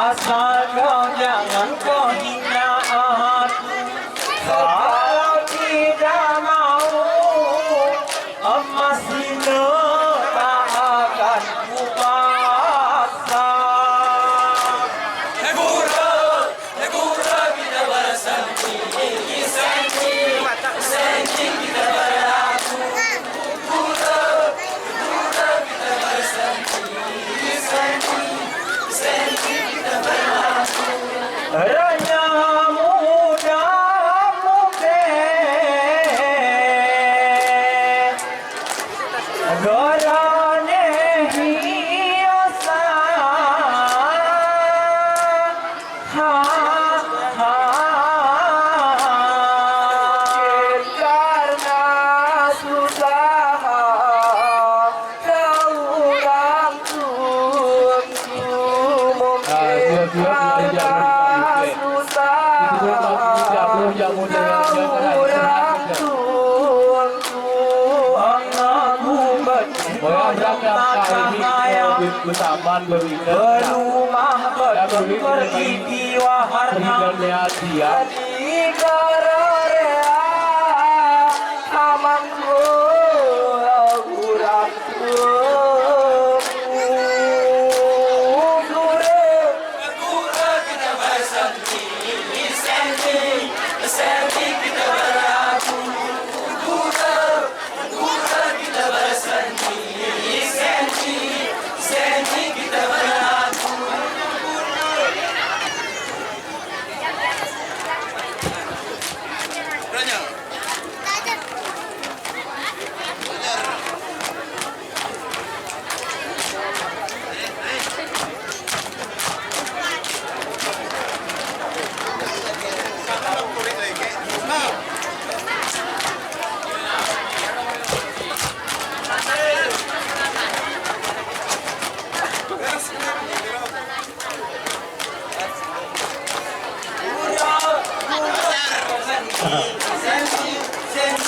Asal kau jangan kau hina aku. Kalau tidak mau emas hina tak akan ku paksa. Negara kita bersanding, sanding kita berlaku. Negara kita bersanding, sanding kita berlaku. Raya muda Gorane hiasa ha ha karena susah kau orang mungkin karena susah kau orang bersamaan berumah berpergi warna di karya amangku urang Negara kita bersanding, sanding kita berlaku. Negara kita bersanding, sanding kita berlaku.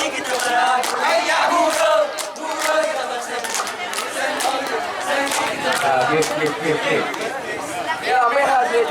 Sanding kita berlaku. Negara kita bersanding, sanding kita berlaku. Oke. Ya, jangan